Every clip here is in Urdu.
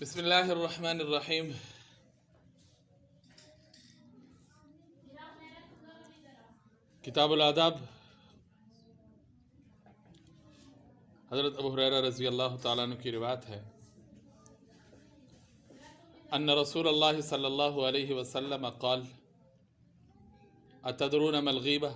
بسم اللہ الرحمن الرحیم۔ کتاب الآداب، حضرت ابو ہریرہ رضی اللہ تعالیٰ عنہ کی روایت ہے، ان رسول اللہ صلی اللہ علیہ وسلم قال اتدرون ما الغیبہ؟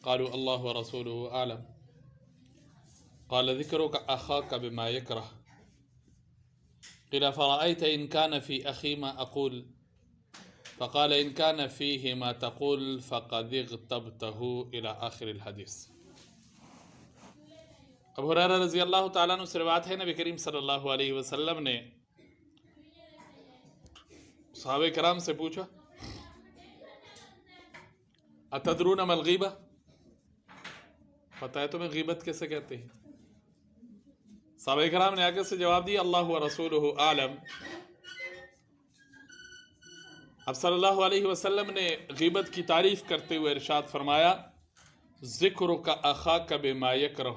قالوا اللہ ورسولہ اعلم، قال ذکرک اخاک بما یکرہ، قیل فرأیت ان کان فی اخی ما اقول، فقال ان کان فیہ ما تقول فقد اغتبتہ الی آخر الحدیث۔ ابو ہریرہ رضی اللہ تعالیٰ عنہ سے روایت ہے، نبی کریم صلی اللہ علیہ وسلم نے صحابہ کرام سے پوچھا، اتدرون ما الغیبہ؟ پتہ ہے تمہیں غیبت کیسے کہتے ہیں؟ صحابہ کرام نے آگے سے جواب دیا، اللہ و رسولہ اعلم۔ اب صلی اللہ علیہ وسلم نے غیبت کی تعریف کرتے ہوئے ارشاد فرمایا، ذکرک اخاک بما یکرہ۔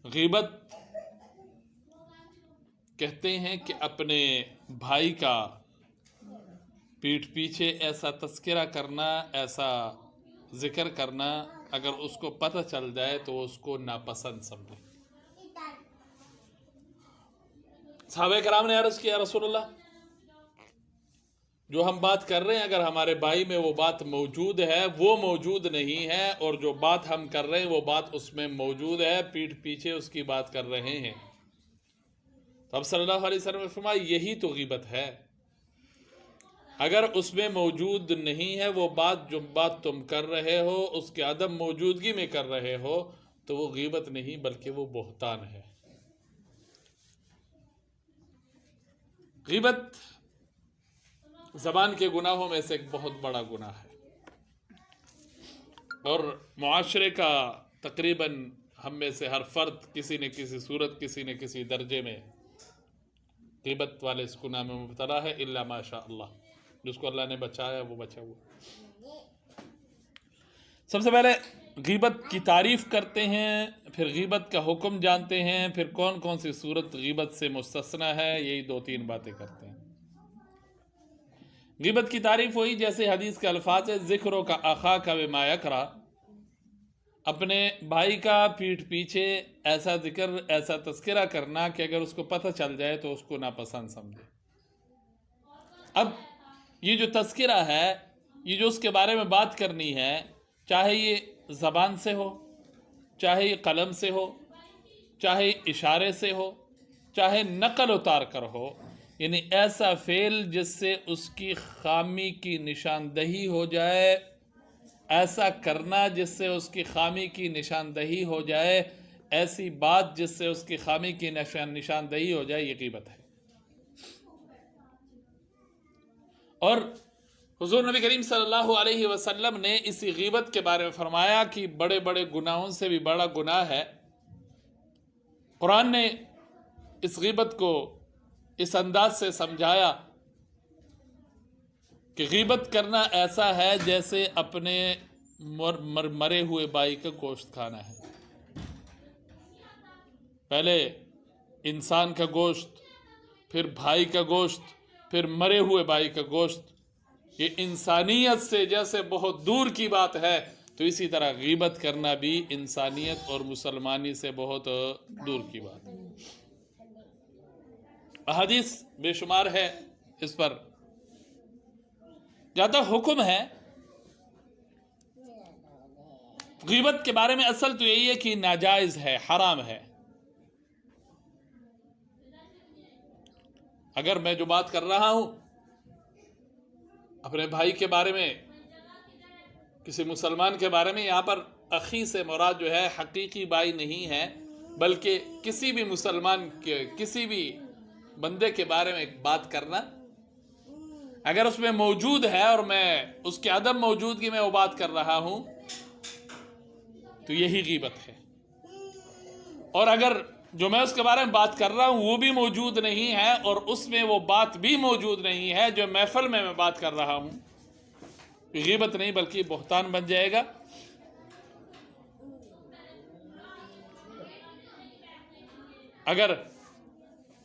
غیبت کہتے ہیں کہ اپنے بھائی کا پیٹھ پیچھے ایسا تذکرہ کرنا، ایسا ذکر کرنا، اگر اس کو پتہ چل جائے تو اس کو ناپسند سمجھے۔ صحابہ کرام نے عرض کیا، رسول اللہ، جو ہم بات کر رہے ہیں اگر ہمارے بھائی میں وہ بات موجود ہے، وہ موجود نہیں ہے، اور جو بات ہم کر رہے ہیں وہ بات اس میں موجود ہے، پیٹھ پیچھے اس کی بات کر رہے ہیں، تو اب صلی اللہ علیہ وسلم نے فرمایا یہی تو غیبت ہے۔ اگر اس میں موجود نہیں ہے وہ بات، جو بات تم کر رہے ہو اس کے عدم موجودگی میں کر رہے ہو، تو وہ غیبت نہیں بلکہ وہ بہتان ہے۔ غیبت زبان کے گناہوں میں سے ایک بہت بڑا گناہ ہے، اور معاشرے کا تقریباً ہم میں سے ہر فرد کسی نہ کسی صورت، کسی نہ کسی درجے میں غیبت والے اس گناہ میں مبتلا ہے، الا ماشاء اللہ، جس کو اللہ نے بچایا وہ بچا ہوا۔ سب سے پہلے غیبت کی تعریف کرتے ہیں، پھر غیبت کا حکم جانتے ہیں، پھر کون کون سی صورت غیبت سے مستثنی ہے، یہی دو تین باتیں کرتے ہیں۔ غیبت کی تعریف ہوئی جیسے حدیث کے الفاظ ہے، ذکرک اخاک بما یکرہ، اپنے بھائی کا پیٹھ پیچھے ایسا ذکر، ایسا تذکرہ کرنا کہ اگر اس کو پتہ چل جائے تو اس کو ناپسند سمجھے۔ اب یہ جو تذکرہ ہے، یہ جو اس کے بارے میں بات کرنی ہے، چاہے یہ زبان سے ہو، چاہے یہ قلم سے ہو، چاہے اشارے سے ہو، چاہے نقل اتار کر ہو، یعنی ایسا فعل جس سے اس کی خامی کی نشاندہی ہو جائے، ایسا کرنا جس سے اس کی خامی کی نشاندہی ہو جائے، ایسی بات جس سے اس کی خامی کی نشاندہی ہو جائے، یہ غیبت ہے۔ اور حضور نبی کریم صلی اللہ علیہ وسلم نے اسی غیبت کے بارے میں فرمایا کہ بڑے بڑے گناہوں سے بھی بڑا گناہ ہے۔ قرآن نے اس غیبت کو اس انداز سے سمجھایا کہ غیبت کرنا ایسا ہے جیسے اپنے مرے ہوئے بھائی کا گوشت کھانا ہے۔ پہلے انسان کا گوشت، پھر بھائی کا گوشت، پھر مرے ہوئے بھائی کا گوشت، یہ انسانیت سے جیسے بہت دور کی بات ہے، تو اسی طرح غیبت کرنا بھی انسانیت اور مسلمانی سے بہت دور کی بات ہے۔ احادیث بے شمار ہے اس پر۔ جہاں تک حکم ہے غیبت کے بارے میں، اصل تو یہی ہے کہ ناجائز ہے، حرام ہے۔ اگر میں جو بات کر رہا ہوں اپنے بھائی کے بارے میں، کسی مسلمان کے بارے میں، یہاں پر اخی سے مراد جو ہے حقیقی بھائی نہیں ہے، بلکہ کسی بھی مسلمان کے، کسی بھی بندے کے بارے میں بات کرنا، اگر اس میں موجود ہے اور میں اس کے عدم موجودگی میں وہ بات کر رہا ہوں تو یہی غیبت ہے۔ اور اگر جو میں اس کے بارے میں بات کر رہا ہوں وہ بھی موجود نہیں ہے، اور اس میں وہ بات بھی موجود نہیں ہے جو محفل میں بات کر رہا ہوں، غیبت نہیں بلکہ بہتان بن جائے گا۔ اگر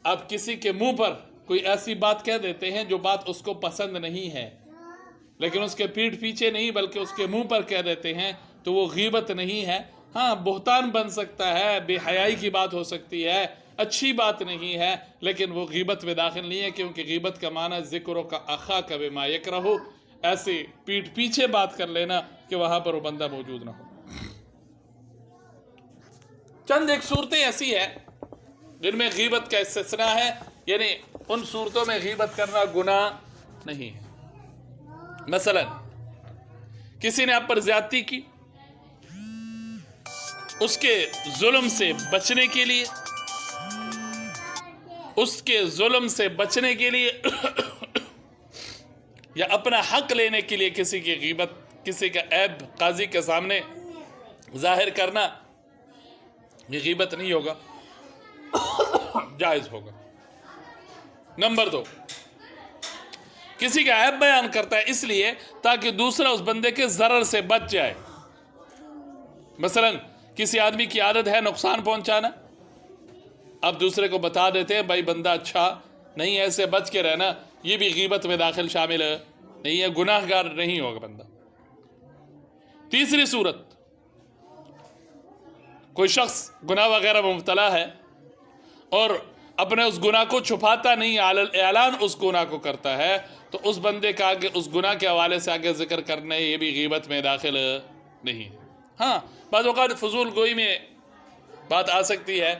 آپ کسی کے منہ پر کوئی ایسی بات کہہ دیتے ہیں جو بات اس کو پسند نہیں ہے، لیکن اس کے پیٹھ پیچھے نہیں بلکہ اس کے منہ پر کہہ دیتے ہیں، تو وہ غیبت نہیں ہے۔ ہاں بہتان بن سکتا ہے، بے حیائی کی بات ہو سکتی ہے، اچھی بات نہیں ہے، لیکن وہ غیبت میں داخل نہیں ہے، کیونکہ غیبت کا معنی ذکروں کا اخاک بما یکرہ، ایسے پیٹھ پیچھے بات کر لینا کہ وہاں پر وہ بندہ موجود نہ ہو۔ چند ایک صورتیں ایسی ہیں جن میں غیبت کا استثناء ہے، یعنی ان صورتوں میں غیبت کرنا گناہ نہیں ہے۔ مثلا کسی نے آپ پر زیادتی کی، اس کے ظلم سے بچنے کے لیے یا اپنا حق لینے کے لیے کسی کی غیبت، کسی کا عیب قاضی کے سامنے ظاہر کرنا، یہ غیبت نہیں ہوگا، جائز ہوگا۔ نمبر 2، کسی کا عیب بیان کرتا ہے اس لیے تاکہ دوسرا اس بندے کے ضرر سے بچ جائے۔ مثلا کسی آدمی کی عادت ہے نقصان پہنچانا، آپ دوسرے کو بتا دیتے ہیں بھائی بندہ اچھا نہیں ہے، ایسے بچ کے رہنا، یہ بھی غیبت میں داخل شامل نہیں ہے، گناہ گار نہیں ہوگا بندہ۔ تیسری صورت، کوئی شخص گناہ وغیرہ میں مبتلا ہے اور اپنے اس گناہ کو چھپاتا نہیں، اعلان اس گناہ کو کرتا ہے، تو اس بندے کا آگے اس گناہ کے حوالے سے آگے ذکر کرنا یہ بھی غیبت میں داخل نہیں ہے۔ ہاں بعض اوقات فضول گوئی میں بات آ سکتی ہے،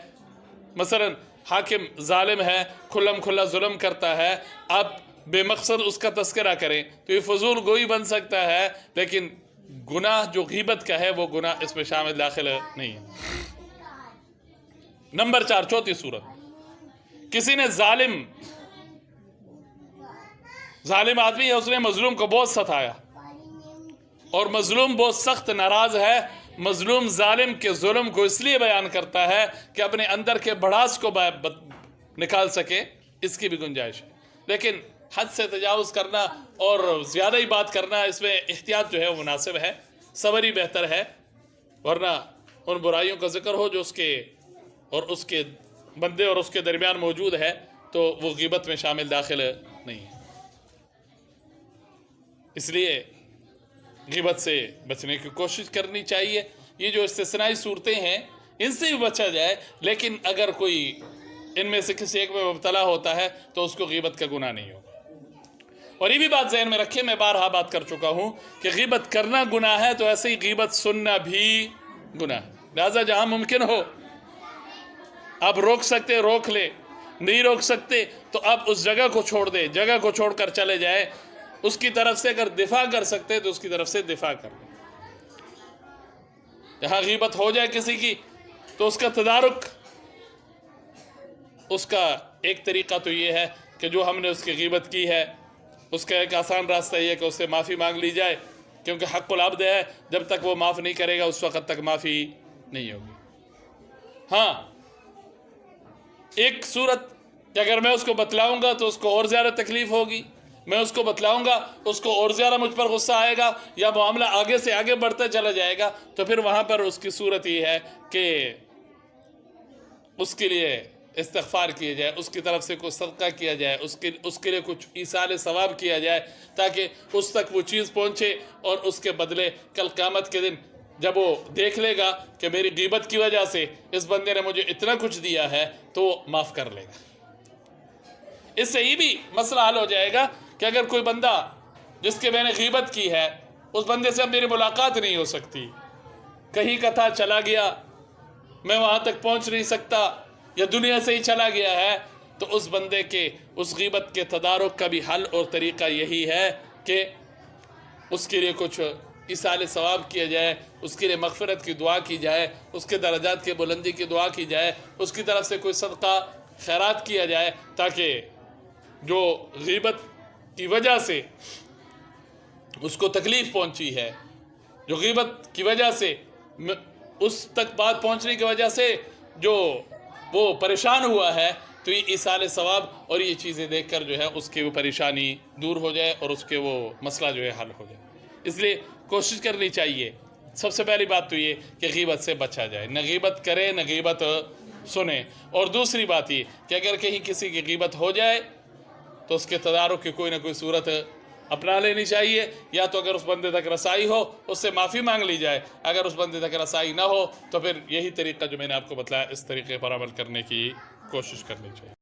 مثلا حاکم ظالم ہے، کھلم کھلا ظلم کرتا ہے، آپ بے مقصد اس کا تذکرہ کریں تو یہ فضول گوئی بن سکتا ہے، لیکن گناہ جو غیبت کا ہے وہ گناہ اس میں شامل داخل نہیں ہے۔ نمبر 4، چوتھی صورت، کسی نے ظالم آدمی ہے، اس نے مظلوم کو بہت ستایا اور مظلوم بہت سخت ناراض ہے، مظلوم ظالم کے ظلم کو اس لیے بیان کرتا ہے کہ اپنے اندر کے بڑاس کو نکال سکے، اس کی بھی گنجائش ہے، لیکن حد سے تجاوز کرنا اور زیادہ ہی بات کرنا، اس میں احتیاط جو ہے وہ مناسب ہے، صبر ہی بہتر ہے، ورنہ ان برائیوں کا ذکر ہو جو اس کے بندے اور اس کے درمیان موجود ہے تو وہ غیبت میں شامل داخل نہیں ہے۔ اس لیے غیبت سے بچنے کی کوشش کرنی چاہیے۔ یہ جو استثنائی صورتیں ہیں ان سے بھی بچا جائے، لیکن اگر کوئی ان میں سے کسی ایک میں مبتلا ہوتا ہے تو اس کو غیبت کا گناہ نہیں ہوگا۔ اور یہ بھی بات ذہن میں رکھیں، میں بارہا بات کر چکا ہوں کہ غیبت کرنا گناہ ہے تو ایسے ہی غیبت سننا بھی گناہ ہے، لہذا جہاں ممکن ہو آپ روک سکتے روک لے، نہیں روک سکتے تو آپ اس جگہ کو چھوڑ دیں، جگہ کو چھوڑ کر چلے جائیں، اس کی طرف سے اگر دفاع کر سکتے تو اس کی طرف سے دفاع کر لیں۔ جہاں غیبت ہو جائے کسی کی تو اس کا تدارک، اس کا ایک طریقہ تو یہ ہے کہ جو ہم نے اس کی غیبت کی ہے اس کا ایک آسان راستہ یہ ہے کہ اس سے معافی مانگ لی جائے، کیونکہ حق العبد ہے، جب تک وہ معاف نہیں کرے گا اس وقت تک معافی نہیں ہوگی۔ ہاں ایک صورت کہ اگر میں اس کو بتلاؤں گا تو اس کو اور زیادہ تکلیف ہوگی، میں اس کو بتلاؤں گا اس کو اور زیادہ مجھ پر غصہ آئے گا یا معاملہ آگے سے آگے بڑھتا چلا جائے گا، تو پھر وہاں پر اس کی صورت یہ ہے کہ اس کے لیے استغفار کیا جائے، اس کی طرف سے کوئی صدقہ کیا جائے، اس کے لیے کچھ ایصال ثواب کیا جائے تاکہ اس تک وہ چیز پہنچے، اور اس کے بدلے کل قیامت کے دن جب وہ دیکھ لے گا کہ میری غیبت کی وجہ سے اس بندے نے مجھے اتنا کچھ دیا ہے تو وہ معاف کر لے گا۔ اس سے یہ بھی مسئلہ حل ہو جائے گا کہ اگر کوئی بندہ جس کے میں نے غیبت کی ہے اس بندے سے اب میری ملاقات نہیں ہو سکتی، کہیں کا تھا چلا گیا، میں وہاں تک پہنچ نہیں سکتا، یا دنیا سے ہی چلا گیا ہے، تو اس بندے کے اس غیبت کے تدارک کا بھی حل اور طریقہ یہی ہے کہ اس کے لیے کچھ ایصال ثواب کیا جائے، اس کے لیے مغفرت کی دعا کی جائے، اس کے درجات کی بلندی کی دعا کی جائے، اس کی طرف سے کوئی صدقہ خیرات کیا جائے، تاکہ جو غیبت کی وجہ سے اس کو تکلیف پہنچی ہے، جو غیبت کی وجہ سے اس تک بات پہنچنے کی وجہ سے جو وہ پریشان ہوا ہے، تو یہ ایصال ثواب اور یہ چیزیں دیکھ کر جو ہے اس کی وہ پریشانی دور ہو جائے اور اس کے وہ مسئلہ جو ہے حل ہو جائے۔ اس لیے کوشش کرنی چاہیے، سب سے پہلی بات تو یہ کہ غیبت سے بچا جائے، نہ غیبت کرے نہ غیبت سنیں۔ اور دوسری بات یہ کہ اگر کہیں کسی کی غیبت ہو جائے تو اس کے تدارک کی کوئی نہ کوئی صورت اپنا لینی چاہیے، یا تو اگر اس بندے تک رسائی ہو اس سے معافی مانگ لی جائے، اگر اس بندے تک رسائی نہ ہو تو پھر یہی طریقہ جو میں نے آپ کو بتلایا اس طریقے پر عمل کرنے کی کوشش کرنی چاہیے۔